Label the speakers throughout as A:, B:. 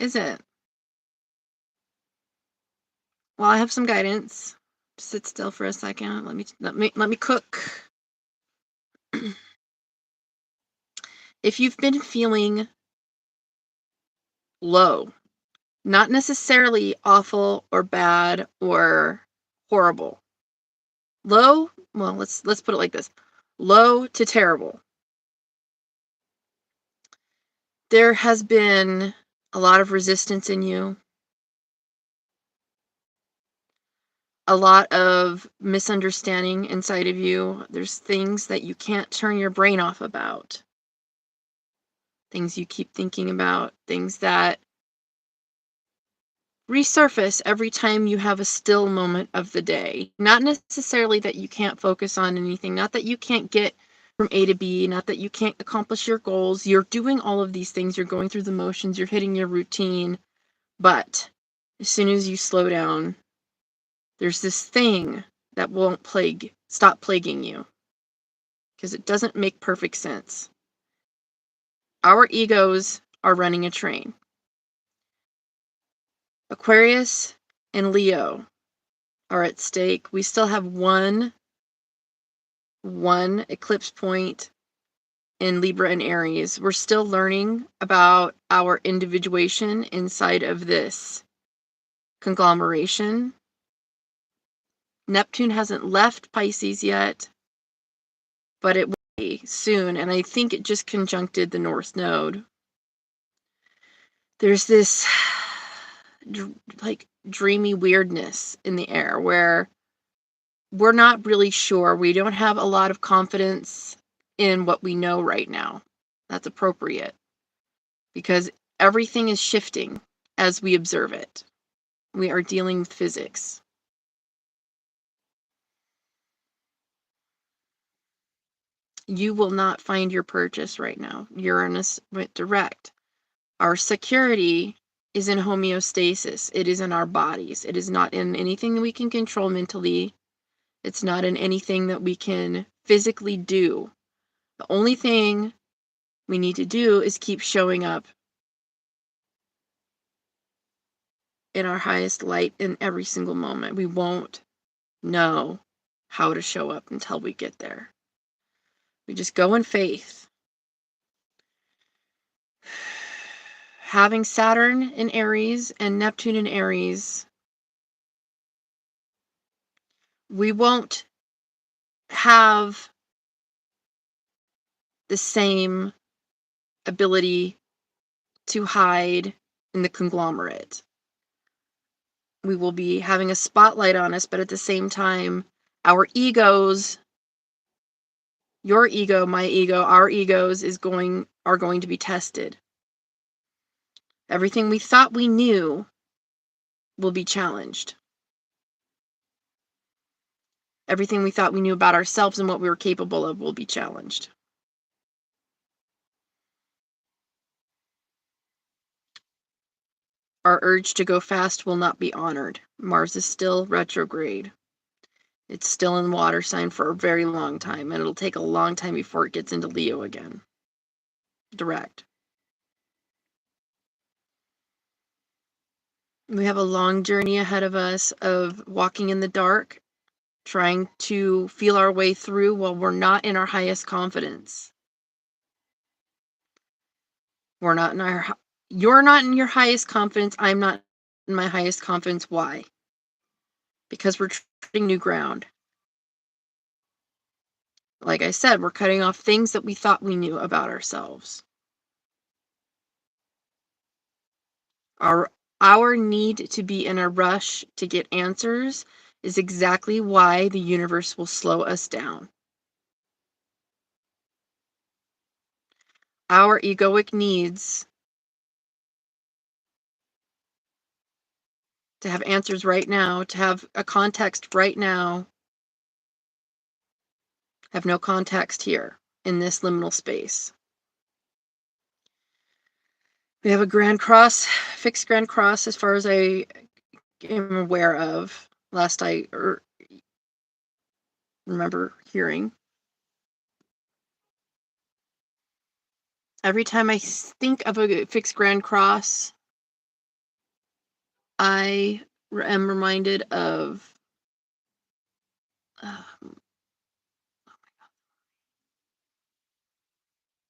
A: Is it? Well, I have some guidance. Sit still for a second. Let me cook. If you've been feeling low, not necessarily awful or bad or horrible. Low, well, let's put it like this. Low to terrible. There has been a lot of resistance in you. A lot of misunderstanding inside of you. There's things that you can't turn your brain off about. Things you keep thinking about, things that resurface every time you have a still moment of the day. Not necessarily that you can't focus on anything, not that you can't get from A to B, not that you can't accomplish your goals. You're doing all of these things, you're going through the motions, you're hitting your routine, but as soon as you slow down, there's this thing that won't stop plaguing you, because it doesn't make perfect sense. Our egos are running a train. Aquarius and Leo are at stake. We still have one eclipse point in Libra and Aries. We're still learning about our individuation inside of this conglomeration. Neptune hasn't left Pisces yet, but it will be soon, and I think it just conjuncted the North Node. There's this like dreamy weirdness in the air where we're not really sure. We don't have a lot of confidence in what we know right now. That's appropriate because everything is shifting as we observe it. We are dealing with physics. You will not find your purchase right now. Uranus went direct. Our security is in homeostasis. It is in our bodies. It is not in anything that we can control mentally. It's not in anything that we can physically do. The only thing we need to do is keep showing up in our highest light in every single moment. We won't know how to show up until we get there. We just go in faith. Having Saturn in Aries and Neptune in Aries, we won't have the same ability to hide in the conglomerate. We will be having a spotlight on us, but at the same time, our egos, your ego, my ego, our egos are going to be tested. Everything we thought we knew will be challenged. Everything we thought we knew about ourselves and what we were capable of will be challenged. Our urge to go fast will not be honored. Mars is still retrograde. It's still in water sign for a very long time, and it'll take a long time before it gets into Leo again. Direct. We have a long journey ahead of us of walking in the dark, trying to feel our way through while we're not in our highest confidence. You're not in your highest confidence. I'm not in my highest confidence. Why? Because we're treading new ground. Like I said, we're cutting off things that we thought we knew about ourselves. Our need to be in a rush to get answers is exactly why the universe will slow us down. Our egoic needs to have answers right now, to have a context right now, have no context here in this liminal space. We have a Grand Cross, fixed Grand Cross, as far as I am aware of. Last I remember hearing. Every time I think of a fixed Grand Cross, I am reminded of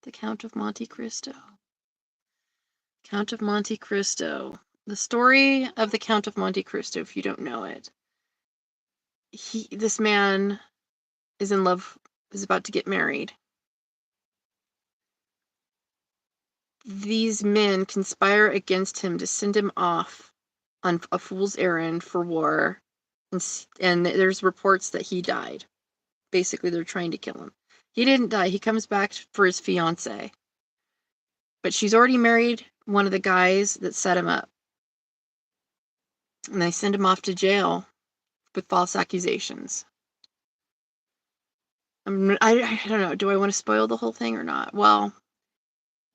A: the Count of Monte Cristo. Count of Monte Cristo. The story of the Count of Monte Cristo, if you don't know it. This man is in love, is about to get married. These men conspire against him to send him off on a fool's errand for war, and there's reports that he died. Basically, they're trying to kill him. He didn't die. He comes back for his fiancée. But she's already married one of the guys that set him up. And they send him off to jail with false accusations. I don't know. Do I want to spoil the whole thing or not? Well,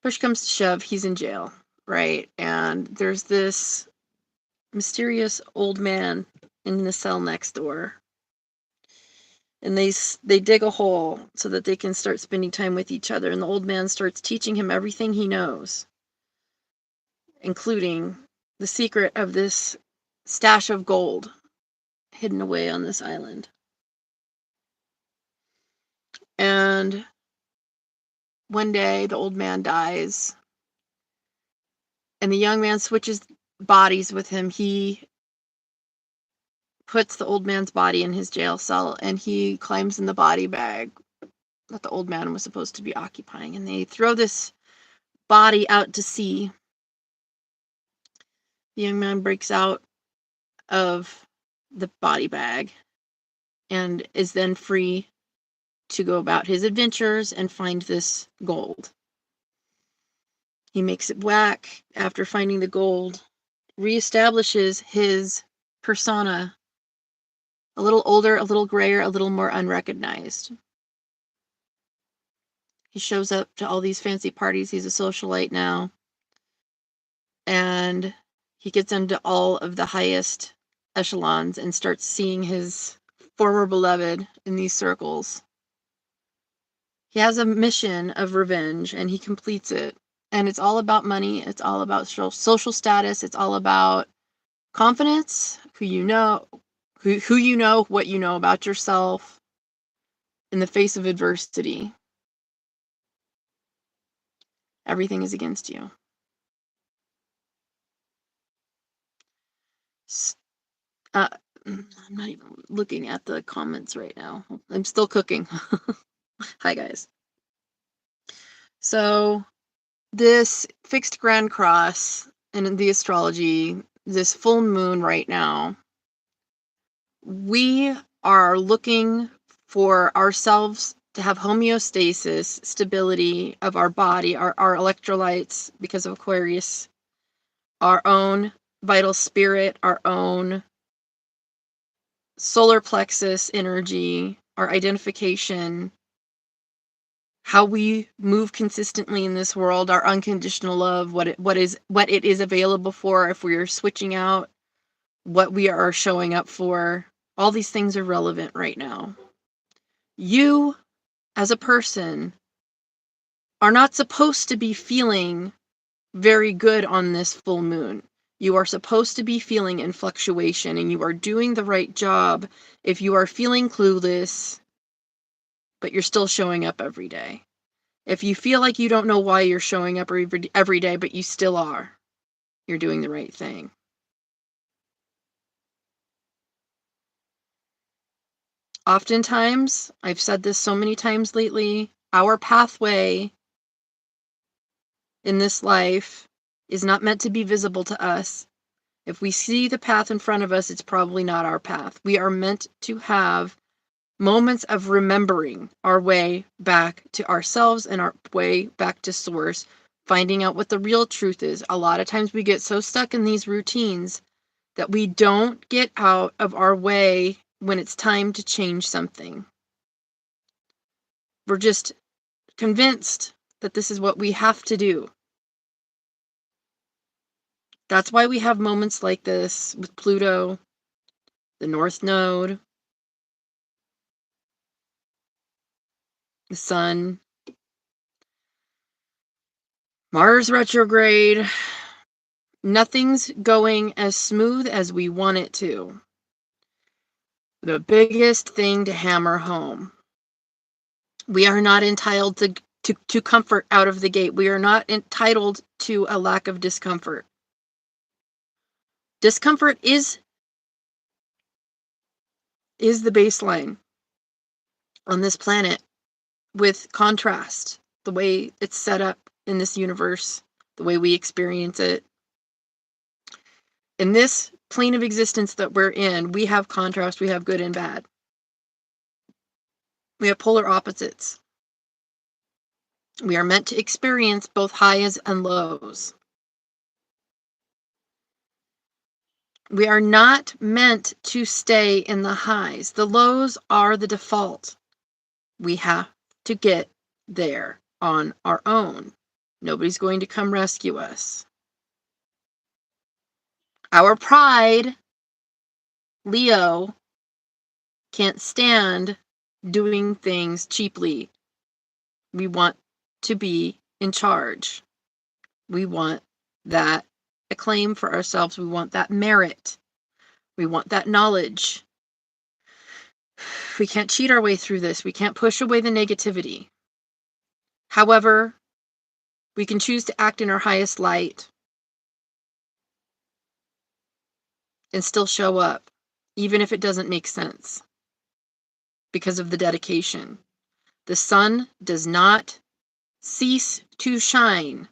A: push comes to shove, he's in jail, right? And there's this mysterious old man in the cell next door. And they dig a hole so that they can start spending time with each other. And the old man starts teaching him everything he knows, including the secret of this stash of gold hidden away on this island. And one day the old man dies, and the young man switches bodies with him. He puts the old man's body in his jail cell, and he climbs in the body bag that the old man was supposed to be occupying, and they throw this body out to sea. The young man breaks out of the body bag and is then free to go about his adventures and find this gold. He makes it back after finding the gold, reestablishes his persona, a little older, a little grayer, a little more unrecognized. He shows up to all these fancy parties. He's a socialite now. And he gets into all of the highest echelons and starts seeing his former beloved in these circles. He has a mission of revenge, and he completes it. And it's all about money. It's all about social status. It's all about confidence, who you know, what you know about yourself in the face of adversity. Everything is against you. I'm not even looking at the comments right now. I'm still cooking. Hi, guys. So this fixed grand cross in the astrology, this full moon right now, we are looking for ourselves to have homeostasis, stability of our body, our electrolytes, because of Aquarius, our own vital spirit, our own solar plexus energy, our identification, how we move consistently in this world, our unconditional love, what it is available for, if we are switching out, what we are showing up for. All these things are relevant right now. You, as a person, are not supposed to be feeling very good on this full moon. You are supposed to be feeling in fluctuation, and you are doing the right job if you are feeling clueless, but you're still showing up every day. If you feel like you don't know why you're showing up every day, but you still are, you're doing the right thing. Oftentimes, I've said this so many times lately, our pathway in this life is not meant to be visible to us. If we see the path in front of us, it's probably not our path. We are meant to have moments of remembering our way back to ourselves and our way back to source, finding out what the real truth is. A lot of times we get so stuck in these routines that we don't get out of our way when it's time to change something. We're just convinced that this is what we have to do. That's why we have moments like this with Pluto, the North Node, the Sun, Mars retrograde, Nothing's going as smooth as we want it to. The biggest thing to hammer home. We are not entitled to comfort out of the gate. We are not entitled to a lack of discomfort. Discomfort is the baseline on this planet with contrast, the way it's set up in this universe, the way we experience it. In this plane of existence that we're in, we have contrast, we have good and bad. We have polar opposites. We are meant to experience both highs and lows. We are not meant to stay in the highs. The lows are the default. We have to get there on our own. Nobody's going to come rescue us. Our pride, Leo, can't stand doing things cheaply. We want to be in charge. We want that acclaim for ourselves. We want that merit. We want that knowledge. We can't cheat our way through this. We can't push away the negativity. However, we can choose to act in our highest light and still show up, even if it doesn't make sense, because of the dedication. The sun does not cease to shine.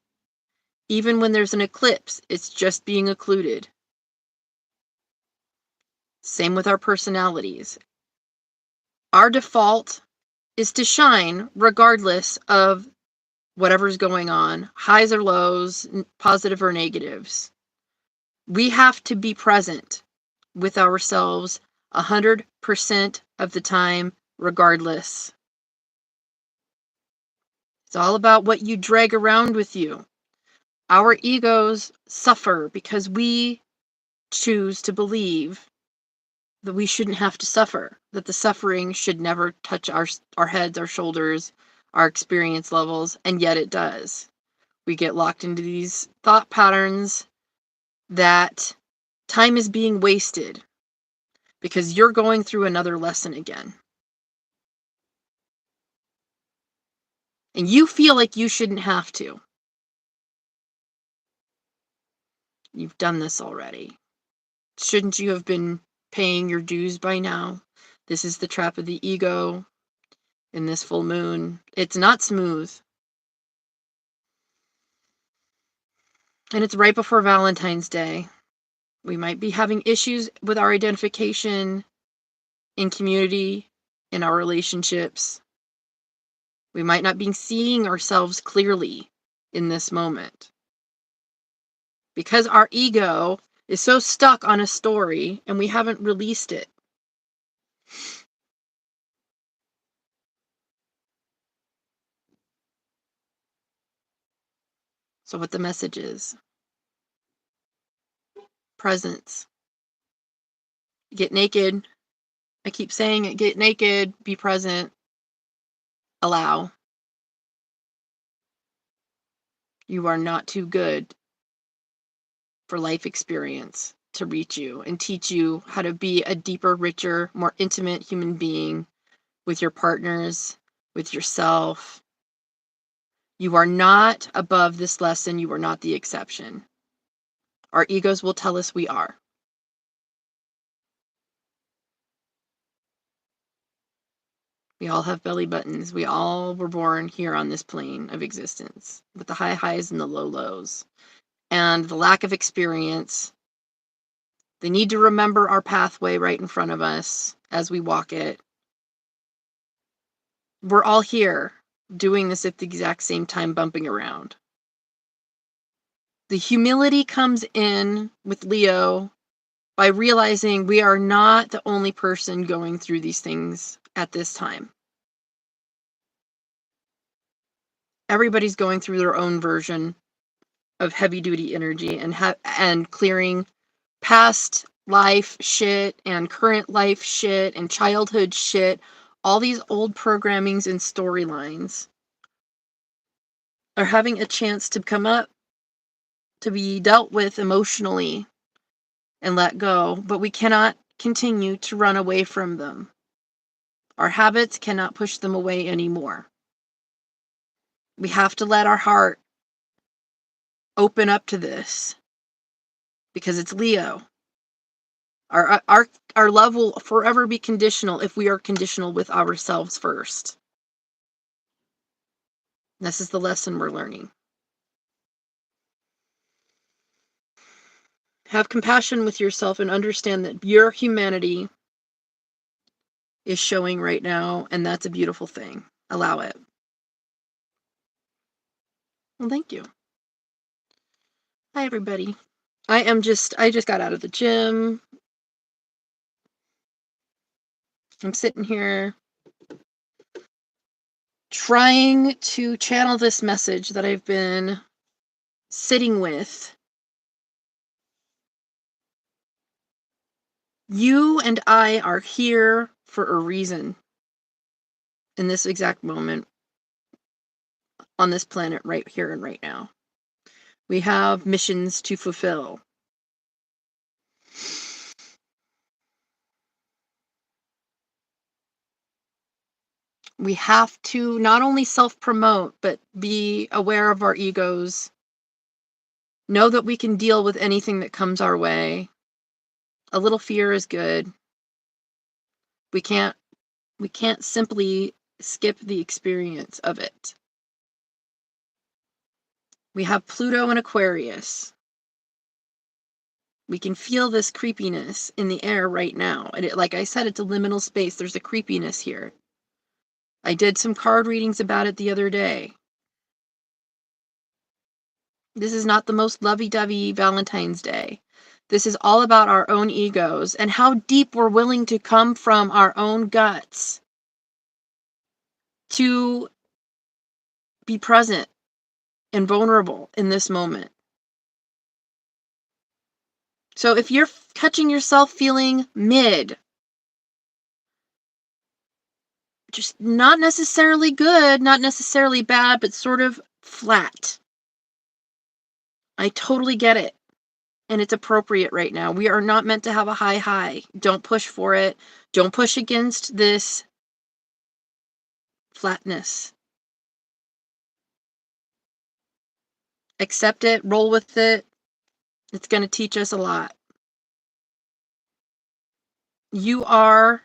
A: Even when there's an eclipse, it's just being occluded. Same with our personalities. Our default is to shine regardless of whatever's going on, highs or lows, positive or negatives. We have to be present with ourselves 100% of the time, regardless. It's all about what you drag around with you. Our egos suffer because we choose to believe that we shouldn't have to suffer, that the suffering should never touch our heads, our shoulders, our experience levels, and yet it does. We get locked into these thought patterns that time is being wasted because you're going through another lesson again. And you feel like you shouldn't have to. You've done this already. Shouldn't you have been paying your dues by now? This is the trap of the ego in this full moon. It's not smooth. And it's right before Valentine's Day. We might be having issues with our identification in community, in our relationships. We might not be seeing ourselves clearly in this moment. Because our ego is so stuck on a story and we haven't released it. So what the message is? Presence. Get naked. I keep saying it. Get naked. Be present. Allow. You are not too good for life experience to reach you and teach you how to be a deeper, richer, more intimate human being with your partners, with yourself. You are not above this lesson. You are not the exception. Our egos will tell us we are. We all have belly buttons. We all were born here on this plane of existence with the high highs and the low lows. And the lack of experience, the need to remember our pathway right in front of us as we walk it. We're all here doing this at the exact same time, bumping around. The humility comes in with Leo by realizing we are not the only person going through these things at this time. Everybody's going through their own version of heavy-duty energy and clearing past life shit and current life shit and childhood shit. All these old programmings and storylines are having a chance to come up to be dealt with emotionally and let go, but we cannot continue to run away from them. Our habits cannot push them away anymore. We have to let our heart open up to this because it's Leo. Our love will forever be conditional if we are conditional with ourselves first. This is the lesson we're learning. Have compassion with yourself and understand that your humanity is showing right now, and that's a beautiful thing. Allow it. Well, thank you. Hi, everybody. I just got out of the gym. I'm sitting here trying to channel this message that I've been sitting with. You and I are here for a reason in this exact moment on this planet right here and right now. We have missions to fulfill. We have to not only self-promote, but be aware of our egos. Know that we can deal with anything that comes our way. A little fear is good. We can't simply skip the experience of it. We have Pluto and Aquarius. We can feel this creepiness in the air right now. And like I said, it's a liminal space. There's a creepiness here. I did some card readings about it the other day. This is not the most lovey-dovey Valentine's Day. This is all about our own egos and how deep we're willing to come from our own guts to be present and vulnerable in this moment. So if you're catching yourself feeling mid, just not necessarily good, not necessarily bad, but sort of flat, I totally get it. And it's appropriate right now. We are not meant to have a high. Don't push for it. Don't push against this flatness. Accept it, roll with it. It's going to teach us a lot. You are,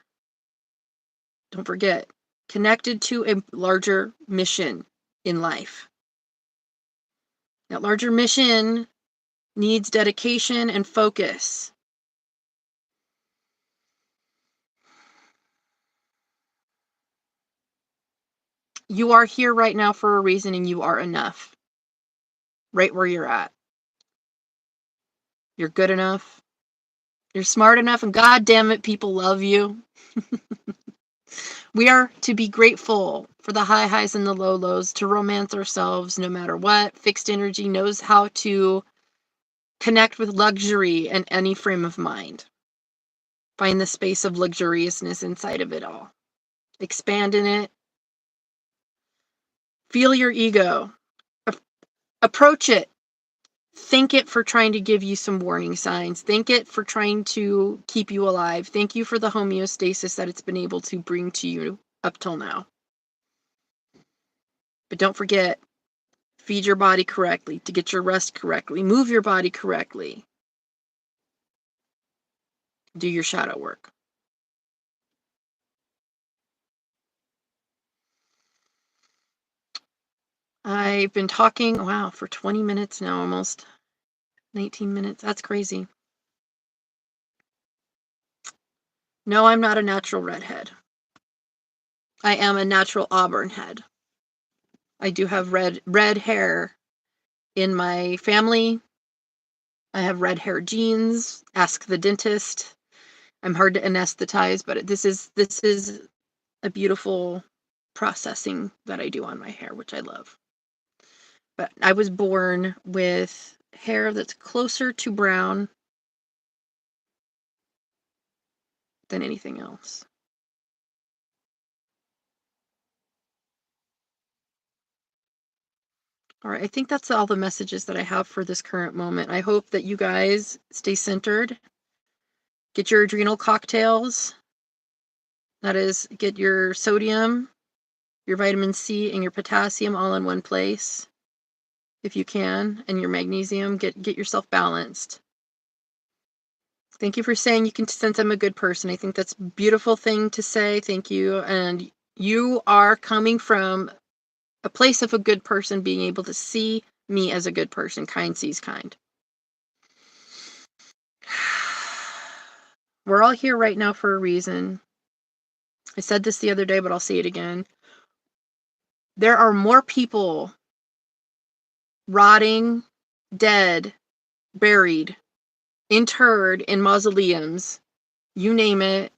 A: don't forget, connected to a larger mission in life. That larger mission needs dedication and focus. You are here right now for a reason, and you are enough. Right where you're at. You're good enough. You're smart enough, and God damn it, people love you. We are to be grateful for the high highs and the low lows, to romance ourselves no matter what. Fixed energy knows how to connect with luxury in any frame of mind. Find the space of luxuriousness inside of it all. Expand in it. Feel your ego. Approach it. Thank it for trying to give you some warning signs. Thank it for trying to keep you alive. Thank you for the homeostasis that it's been able to bring to you up till now. But don't forget, feed your body correctly, to get your rest correctly, move your body correctly. Do your shadow work. I've been talking, wow, for 20 minutes now, almost 19 minutes. That's crazy. No, I'm not a natural redhead. I am a natural auburn head. I do have red hair in my family. I have red hair genes. Ask the dentist. I'm hard to anesthetize, but this is a beautiful processing that I do on my hair, which I love. But I was born with hair that's closer to brown than anything else. All right, I think that's all the messages that I have for this current moment. I hope that you guys stay centered. Get your adrenal cocktails. That is, get your sodium, your vitamin C, and your potassium all in one place, if you can, and your magnesium. Get yourself balanced. Thank you for saying you can sense I'm a good person. I think that's a beautiful thing to say. Thank you. And you are coming from a place of a good person, being able to see me as a good person. Kind sees kind. We're all here right now for a reason. I said this the other day, but I'll say it again. There are more people rotting, dead, buried, interred in mausoleums, you name it,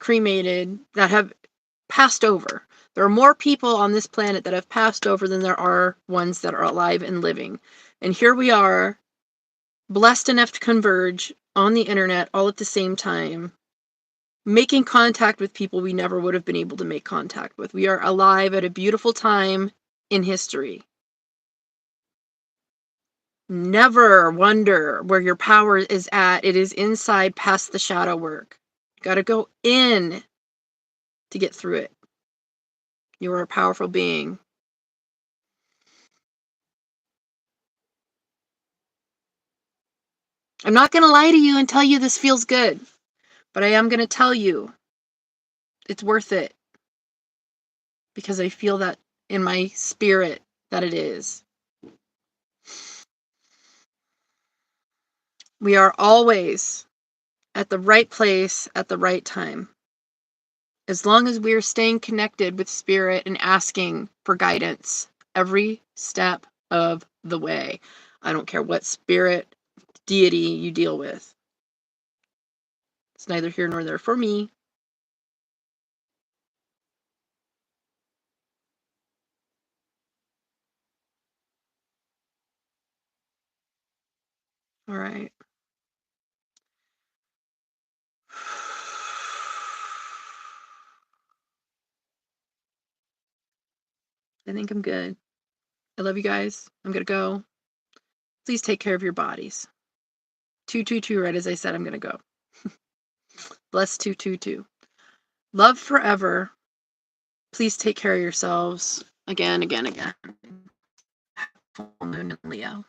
A: cremated, that have passed over. There are more people on this planet that have passed over than there are ones that are alive and living. And here we are, blessed enough to converge on the internet all at the same time, making contact with people we never would have been able to make contact with. We are alive at a beautiful time in history. Never wonder where your power is at. It is inside, past the shadow work. You got to go in to get through it. You are a powerful being. I'm not going to lie to you and tell you this feels good, but I am going to tell you it's worth it, because I feel that in my spirit that it is. We are always at the right place at the right time. As long as we're staying connected with spirit and asking for guidance every step of the way. I don't care what spirit, deity you deal with. It's neither here nor there for me. All right. I think I'm good. I love you guys. I'm going to go. Please take care of your bodies. 222, right as I said, I'm going to go. Bless 222. Love forever. Please take care of yourselves. Again. Full moon in Leo.